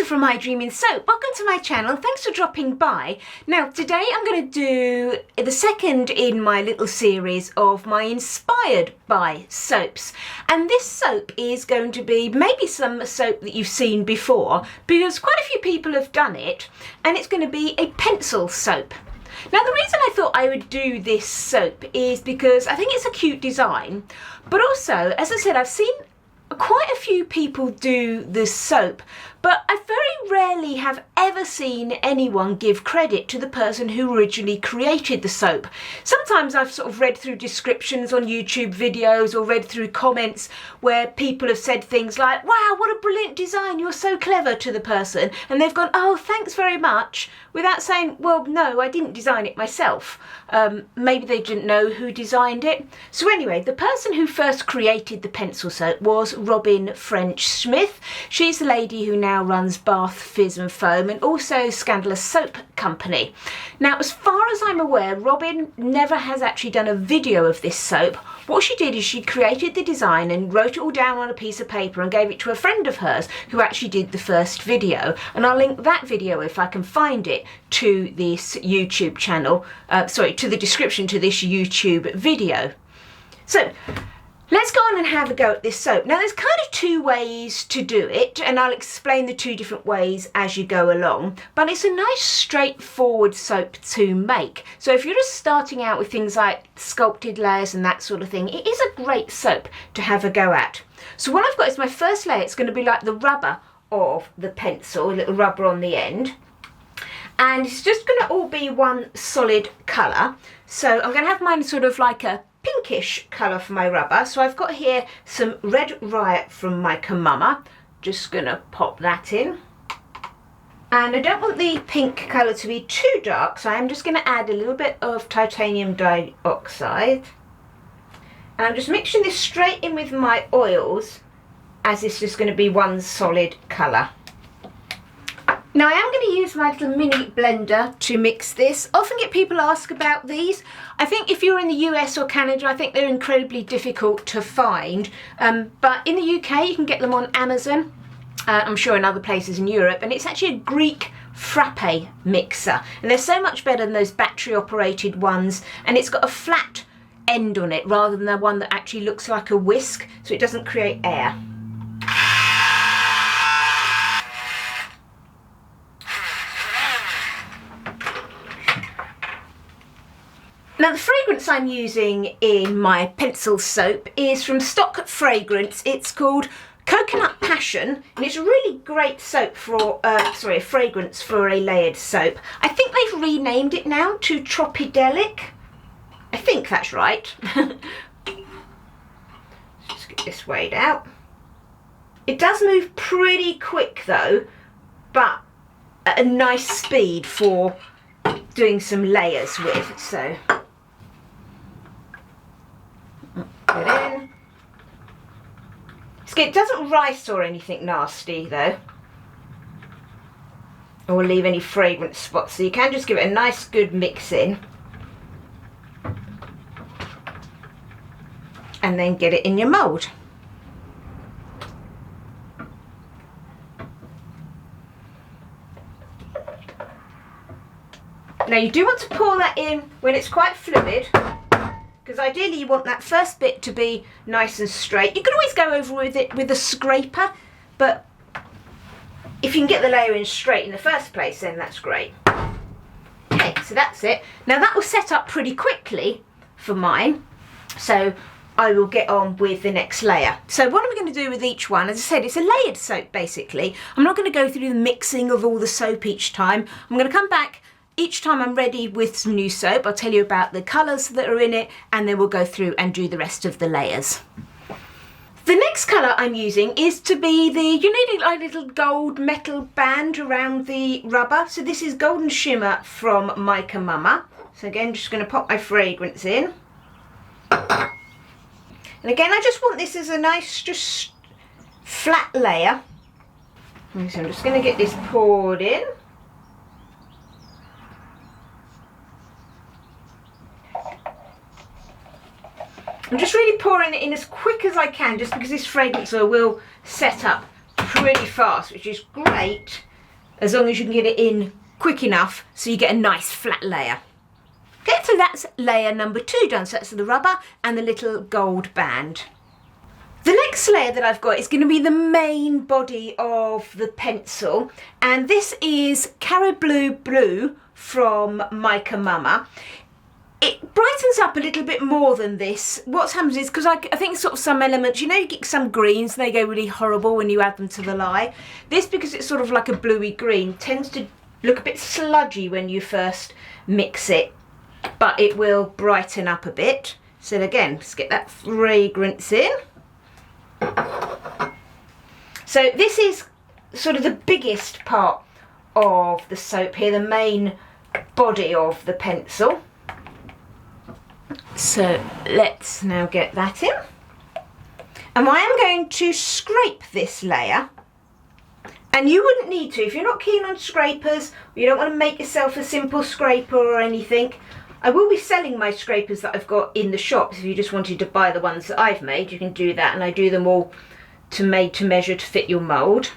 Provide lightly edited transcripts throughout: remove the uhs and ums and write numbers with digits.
from My Dreaming Soap. Welcome to my channel. Thanks for dropping by. Now today I'm going to do the second in my little series of my inspired by soaps, and this soap is going to be maybe some soap that you've seen before because quite a few people have done it, and it's going to be a pencil soap. Now the reason I thought I would do this soap is because I think it's a cute design, but also, as I said, I've seen quite a few people do this soap, but I very rarely have ever seen anyone give credit to the person who originally created the soap. Sometimes I've sort of read through descriptions on YouTube videos or read through comments where people have said things like, "Wow, what a brilliant design, you're so clever," to the person, and they've gone, "Oh, thanks very much," without saying, "Well, no, I didn't design it myself." Maybe they didn't know who designed it. So anyway, the person who first created the pencil soap was Robyn Smith. She's the lady who now runs Bath Fizz and Foam and also Scandalous soap company. Now, as far as I'm aware, Robyn never has actually done a video of this soap. What she did is she created the design and wrote it all down on a piece of paper and gave it to a friend of hers who actually did the first video, and I'll link that video, if I can find it, to this YouTube channel, to the description to this YouTube video. So let's go on and have a go at this soap. Now there's kind of two ways to do it, and I'll explain the two different ways as you go along, but it's a nice straightforward soap to make. So if you're just starting out with things like sculpted layers and that sort of thing, it is a great soap to have a go at. So what I've got is my first layer. It's going to be like the rubber of the pencil, a little rubber on the end, and it's just going to all be one solid colour. So I'm going to have mine sort of like a pinkish colour for my rubber. So I've got here some Red Riot from my Mama. Just going to pop that in. And I don't want the pink colour to be too dark, so I'm just going to add a little bit of titanium dioxide. And I'm just mixing this straight in with my oils, as it's just going to be one solid colour. Now I am going to use my little mini blender to mix this. Often get people ask about these. I think if you're in the US or Canada, I think they're incredibly difficult to find. But in the UK you can get them on Amazon. I'm sure in other places in Europe. And it's actually a Greek frappe mixer. And they're so much better than those battery operated ones. And it's got a flat end on it rather than the one that actually looks like a whisk, so it doesn't create air. Now the fragrance I'm using in my pencil soap is from Stock Fragrance. It's called Coconut Passion, and it's a really great soap for, a fragrance for a layered soap. I think they've renamed it now to Tropidelic. I think that's right. Just get this weighed out. It does move pretty quick though, but at a nice speed for doing some layers with, so. Put it in. It doesn't rise or anything nasty though, or leave any fragrance spots, so you can just give it a nice good mix in and then get it in your mould. Now you do want to pour that in when it's quite fluid, because ideally you want that first bit to be nice and straight. You can always go over with it with a scraper, but if you can get the layer in straight in the first place, then that's great. Okay, so that's it. Now that will set up pretty quickly for mine, so I will get on with the next layer. So what am I going to do with each one? As I said, it's a layered soap basically. I'm not going to go through the mixing of all the soap each time. I'm going to come back each time I'm ready with some new soap. I'll tell you about the colours that are in it, and then we'll go through and do the rest of the layers. The next colour I'm using is to be the, you need a little gold metal band around the rubber. So this is Golden Shimmer from my Mama. So again, just going to pop my fragrance in. And again, I just want this as a nice, just flat layer. So I'm just going to get this poured in. I'm just really pouring it in as quick as I can, just because this fragrance oil will set up pretty fast, which is great as long as you can get it in quick enough so you get a nice flat layer. Okay, so that's layer number 2 done. So that's the rubber and the little gold band. The next layer that I've got is going to be the main body of the pencil, and this is Caribou Blue from Mica Mama. It brightens up a little bit more than this. What happens is, because I think sort of some elements, you know, you get some greens and they go really horrible when you add them to the lye. This, because it's sort of like a bluey green, tends to look a bit sludgy when you first mix it, but it will brighten up a bit. So again, let's get that fragrance in. So this is sort of the biggest part of the soap here, the main body of the pencil. So let's now get that in. And I am going to scrape this layer. And you wouldn't need to, if you're not keen on scrapers, or you don't want to make yourself a simple scraper or anything. I will be selling my scrapers that I've got in the shops. If you just wanted to buy the ones that I've made, you can do that, and I do them all made to measure to fit your mould.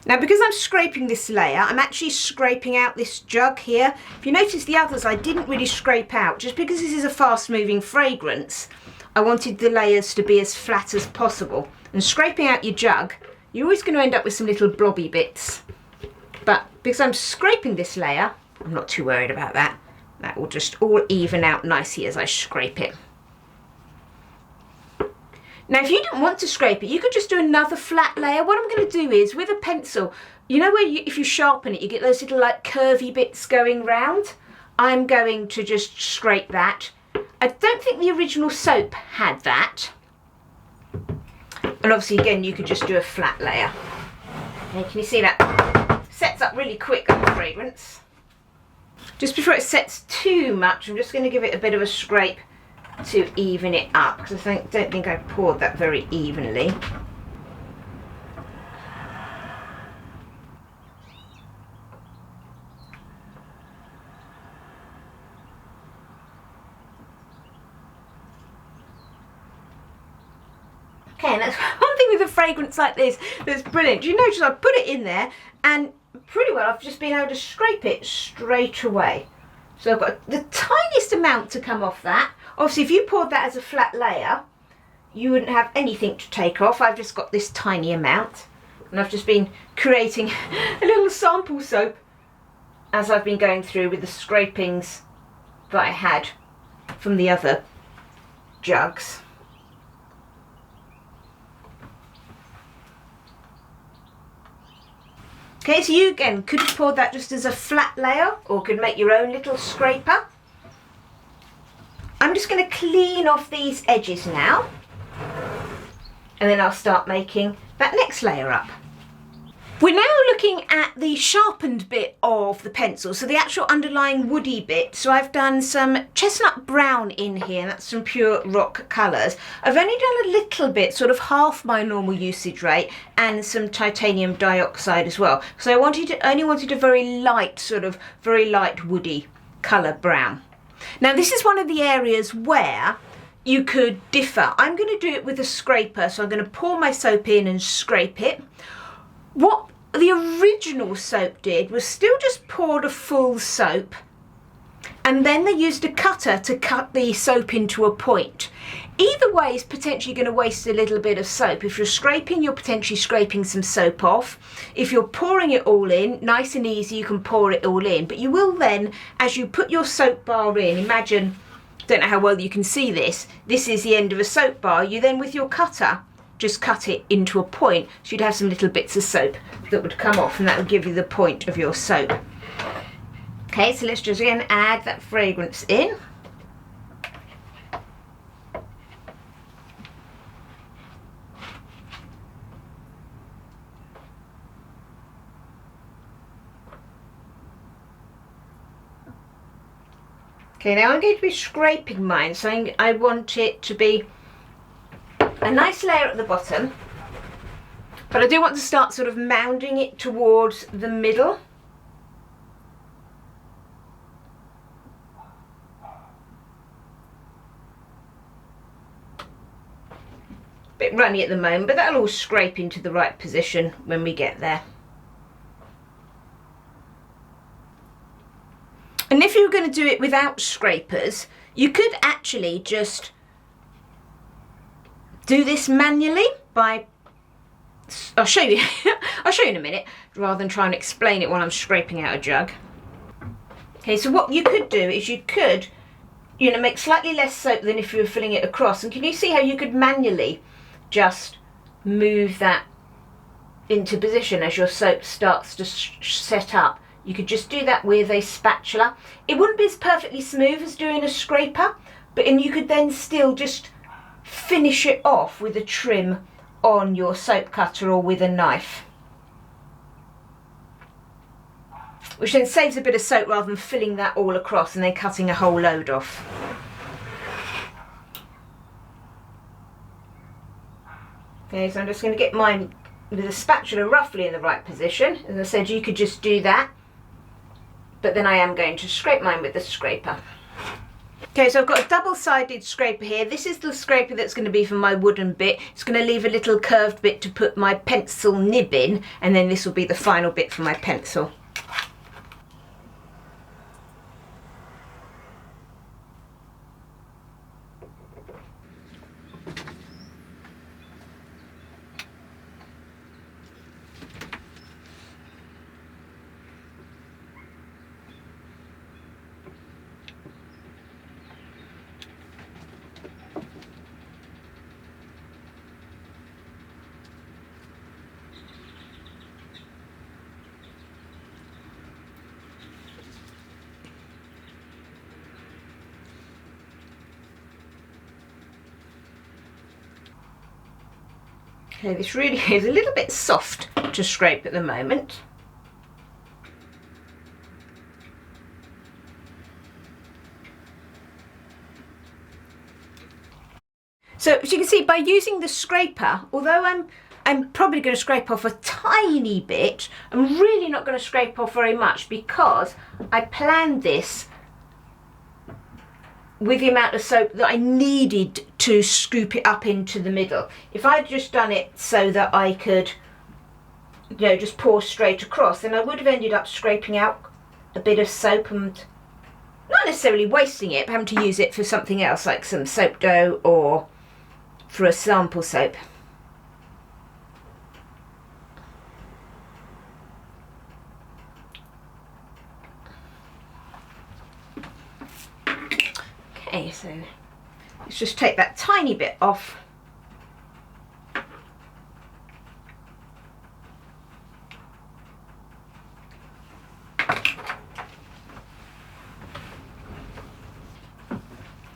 Now, because I'm scraping this layer, I'm actually scraping out this jug here. If you notice, the others I didn't really scrape out, just because this is a fast moving fragrance. I wanted the layers to be as flat as possible. And scraping out your jug, you're always going to end up with some little blobby bits. But because I'm scraping this layer, I'm not too worried about that. That will just all even out nicely as I scrape it. Now, if you didn't want to scrape it, you could just do another flat layer. What I'm going to do is, with a pencil, you know where if you sharpen it, you get those little like curvy bits going round? I'm going to just scrape that. I don't think the original soap had that. And obviously, again, you could just do a flat layer. Okay, can you see that? Sets up really quick, that fragrance. Just before it sets too much, I'm just going to give it a bit of a scrape to even it up, because I don't think I poured that very evenly. Okay, and that's one thing with a fragrance like this that's brilliant. Do you notice I put it in there and pretty well I've just been able to scrape it straight away. So I've got the tiniest amount to come off that. Obviously, if you poured that as a flat layer, you wouldn't have anything to take off. I've just got this tiny amount, and I've just been creating a little sample soap as I've been going through with the scrapings that I had from the other jugs. Okay, so you again could have poured that just as a flat layer, or could make your own little scraper. I'm just going to clean off these edges now, and then I'll start making that next layer up. We're now looking at the sharpened bit of the pencil, so the actual underlying woody bit. So I've done some chestnut brown in here, and that's some pure rock colours. I've only done a little bit, sort of half my normal usage rate, and some titanium dioxide as well. So I only wanted a very light woody colour brown. Now this is one of the areas where you could differ. I'm going to do it with a scraper, so I'm going to pour my soap in and scrape it. What the original soap did was still just poured a full soap, and then they used a cutter to cut the soap into a point. Either way is potentially going to waste a little bit of soap. If you're scraping, you're potentially scraping some soap off. If you're pouring it all in, nice and easy, you can pour it all in. But you will then, as you put your soap bar in, imagine, don't know how well you can see this, this is the end of a soap bar. You then, with your cutter, just cut it into a point, so you'd have some little bits of soap that would come off, and that would give you the point of your soap. Okay, so let's just again add that fragrance in. Okay, now I'm going to be scraping mine, so I want it to be a nice layer at the bottom, but I do want to start sort of mounding it towards the middle. funny at the moment, but that'll all scrape into the right position when we get there. And if you were going to do it without scrapers, you could actually just do this manually by, I'll show you, I'll show you in a minute, rather than try and explain it while I'm scraping out a jug. Okay, so what you could do is you could, you know, make slightly less soap than if you were filling it across. And can you see how you could manually just move that into position as your soap starts to set up? You could just do that with a spatula. It wouldn't be as perfectly smooth as doing a scraper, and you could then still just finish it off with a trim on your soap cutter or with a knife, which then saves a bit of soap rather than filling that all across and then cutting a whole load off. Okay, so I'm just going to get mine with a spatula roughly in the right position. As I said, you could just do that, but then I am going to scrape mine with the scraper. Okay, so I've got a double-sided scraper here. This is the scraper that's going to be for my wooden bit. It's going to leave a little curved bit to put my pencil nib in, and then this will be the final bit for my pencil. Okay, this really is a little bit soft to scrape at the moment. So as you can see, by using the scraper, although I'm probably going to scrape off a tiny bit, I'm really not going to scrape off very much because I planned this with the amount of soap that I needed to scoop it up into the middle. If I'd just done it so that I could, you know, just pour straight across, then I would have ended up scraping out a bit of soap and not necessarily wasting it, but having to use it for something else, like some soap dough or for a sample soap. Okay, so let's just take that tiny bit off.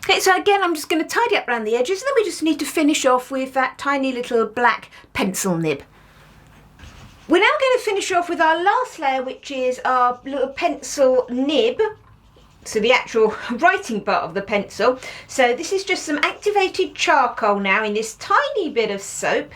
Okay, so again, I'm just going to tidy up around the edges, and then we just need to finish off with that tiny little black pencil nib. We're now going to finish off with our last layer, which is our little pencil nib. So the actual writing part of the pencil. So this is just some activated charcoal now in this tiny bit of soap.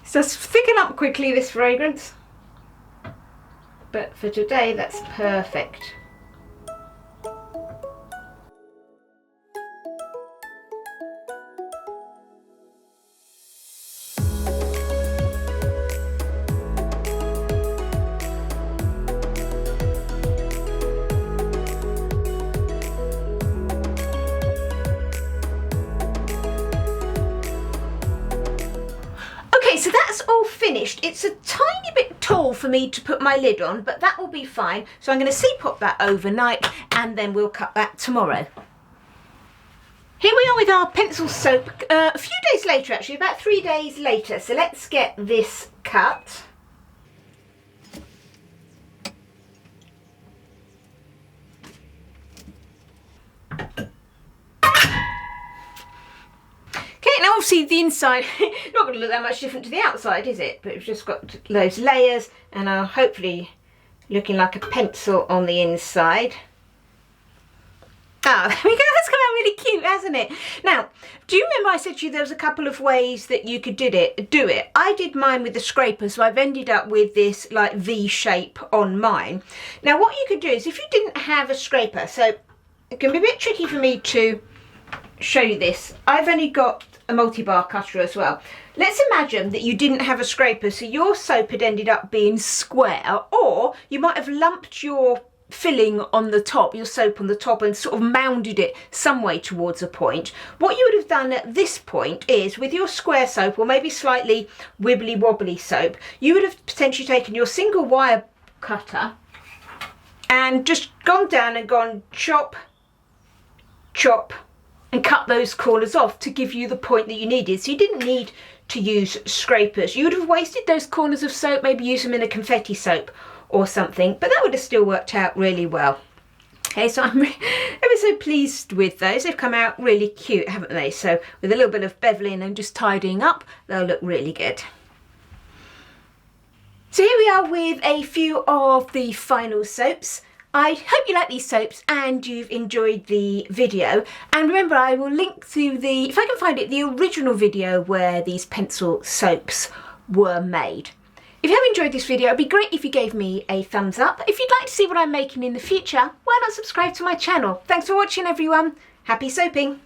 So thicken up quickly, this fragrance. But for today, that's perfect. So that's all finished. It's a tiny bit tall for me to put my lid on, but that will be fine. So I'm going to seep-pop that overnight and then we'll cut that tomorrow. Here we are with our pencil soap a few days later, actually, about 3 days later. So let's get this cut. Now obviously the inside, not going to look that much different to the outside, is it? But it's just got those layers and are hopefully looking like a pencil on the inside. Ah, there we go. That's come out really cute, hasn't it? Now, do you remember I said to you there was a couple of ways that you could do it? I did mine with the scraper, so I've ended up with this like V shape on mine. Now, what you could do is if you didn't have a scraper, so it can be a bit tricky for me to show you this. I've only got a multi-bar cutter as well. Let's imagine that you didn't have a scraper, so your soap had ended up being square, or you might have lumped your filling on the top, your soap on the top, and sort of mounded it some way towards a point. What you would have done at this point is with your square soap, or maybe slightly wibbly wobbly soap, you would have potentially taken your single wire cutter and just gone down and gone chop, chop, and cut those corners off to give you the point that you needed. So you didn't need to use scrapers. You would have wasted those corners of soap, maybe use them in a confetti soap or something, but that would have still worked out really well. Okay, so I'm ever so pleased with those. They've come out really cute, haven't they? So with a little bit of beveling and just tidying up, they'll look really good. So here we are with a few of the final soaps. I hope you like these soaps and you've enjoyed the video. And remember, I will link to the, if I can find it, the original video where these pencil soaps were made. If you have enjoyed this video, it'd be great if you gave me a thumbs up. If you'd like to see what I'm making in the future, why not subscribe to my channel? Thanks for watching, everyone. Happy soaping.